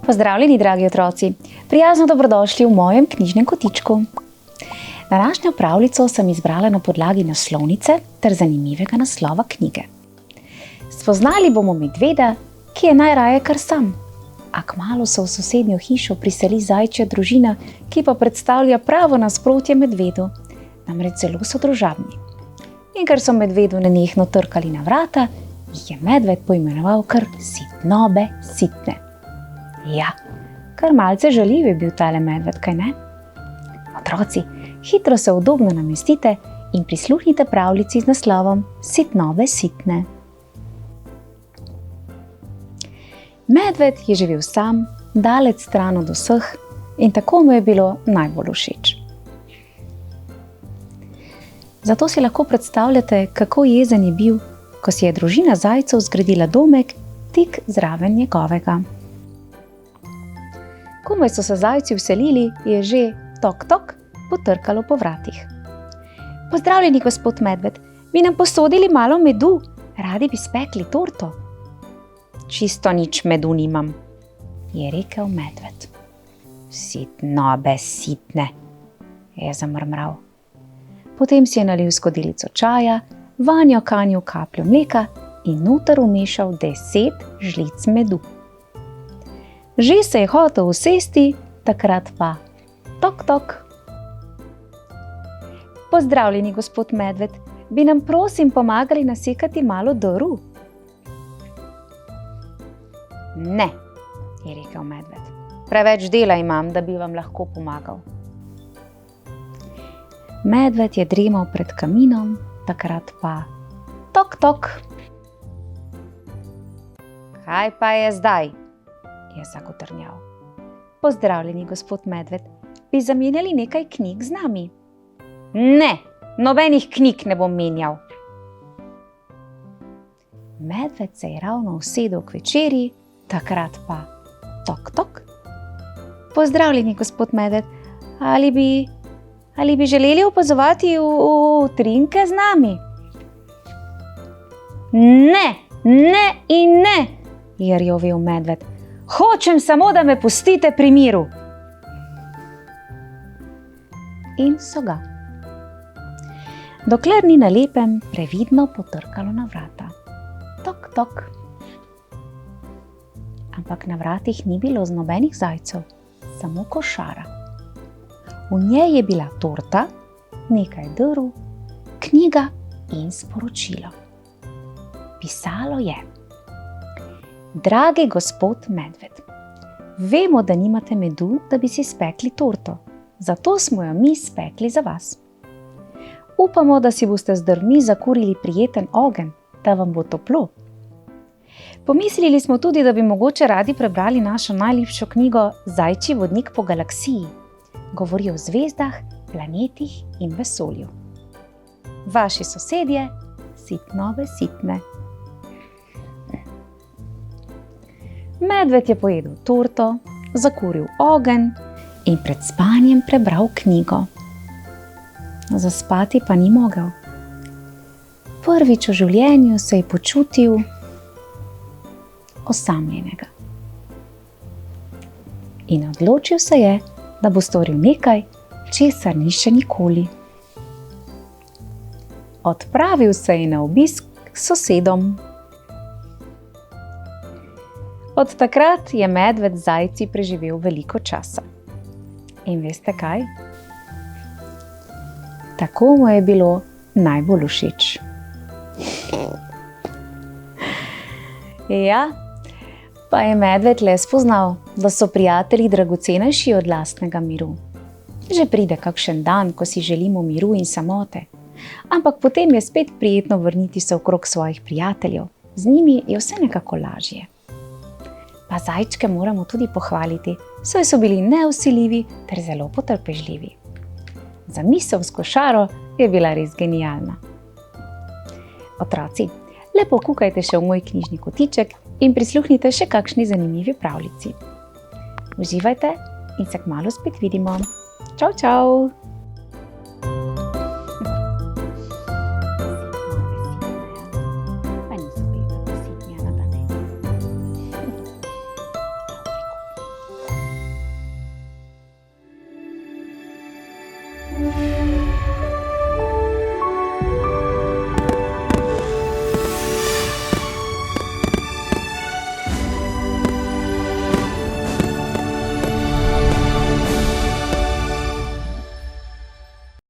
Pozdravljeni, dragi otroci! Prijazno dobrodošli v mojem knjižnem kotičku. Današnjo pravljico sem izbrala na podlagi naslovnice ter zanimivega naslova knjige. Spoznali bomo medveda, ki je najraje kar sam, a kmalu se v sosednjo hišo priseli zajčja družina, ki pa predstavlja pravo nasprotje medvedu, namreč zelo so družabni. In ker so medvedu nenehno trkali na vrata, jih je medved poimenoval kar sitnobe sitne. Ja, kar malce žaljiv je bil tale medved, kaj ne? Otroci, hitro se udobno namestite in prisluhnite pravljici z naslovom Sitnobe sitne. Medved je živel sam, daleč stran od vseh, in tako mu je bilo najbolj všeč. Zato si lahko predstavljate, kako jezen je bil, ko si je družina zajcev zgradila domek tik zraven njegovega. Komaj so se zajci vselili, je že tok potrkalo po vratih. Pozdravljeni, gospod medved, bi nam posodili malo medu, radi bi spekli torto. Čisto nič medu nimam, je rekel medved. Sitnobe sitne, je zamrmral. Potem si je nalil skodelico čaja, vanjo kanil kapljo mleka in noter vmešal 10 žlic medu. Že se je hotel usesti, takrat pa tok. Pozdravljeni, gospod medved, bi nam prosim pomagali nasekati malo drv? Ne, je rekel medved. Preveč dela imam, da bi vam lahko pomagal. Medved je dremal pred kaminom, takrat pa tok. Kaj pa je zdaj? Je zagotrnjal. Pozdravljeni, gospod medved, bi zamenjali nekaj knjig z nami? Ne, nobenih knjig ne bom menjal. Medved se je ravno usedel k večerji, takrat pa tok. Pozdravljeni, gospod medved, ali bi želeli opazovati utrinke z nami? Ne in ne, je rjovel medved. Hočem samo, da me pustite pri miru. In so ga. Dokler ni na lepem previdno potrkalo na vrata. Tok. Ampak na vratih ni bilo nobenih zajcev, samo košara. V njej je bila torta, nekaj drv, knjiga in sporočilo. Pisalo je: Dragi gospod medved, vemo, da nimate medu, da bi si spekli torto, zato smo jo mi spekli za vas. Upamo, da si boste z drvmi zakurili prijeten ogenj, da vam bo toplo. Pomislili smo tudi, da bi mogoče radi prebrali našo najljubšo knjigo Zajčji vodnik po galaksiji. Govori o zvezdah, planetih in vesolju. Vaši sosedje, sitnobe sitne. Medved je pojedel torto, zakuril ogenj in pred spanjem prebral knjigo. Zaspati pa ni mogel. Prvič v življenju se je počutil osamljenega. In odločil se je, da bo storil nekaj, česar ni še nikoli. Odpravil se je na obisk k sosedom. Od takrat je medved z zajci preživel veliko časa. In veste kaj? Tako mu je bilo najbolj všeč. Ja, pa je medved le spoznal, da so prijatelji dragocenejši od lastnega miru. Že pride kakšen dan, ko si želimo miru in samote, ampak potem je spet prijetno vrniti se okrog svojih prijateljev. Z njimi je vse nekako lažje. Pa zajčke moramo tudi pohvaliti, saj so bili nevsiljivi ter zelo potrpežljivi. Zamisel s košaro je bila res genialna. Otroci, lepo kukajte še v moj knjižni kotiček in prisluhnite še kakšni zanimivi pravljici. Uživajte in se kmalu spet vidimo. Čau, čau!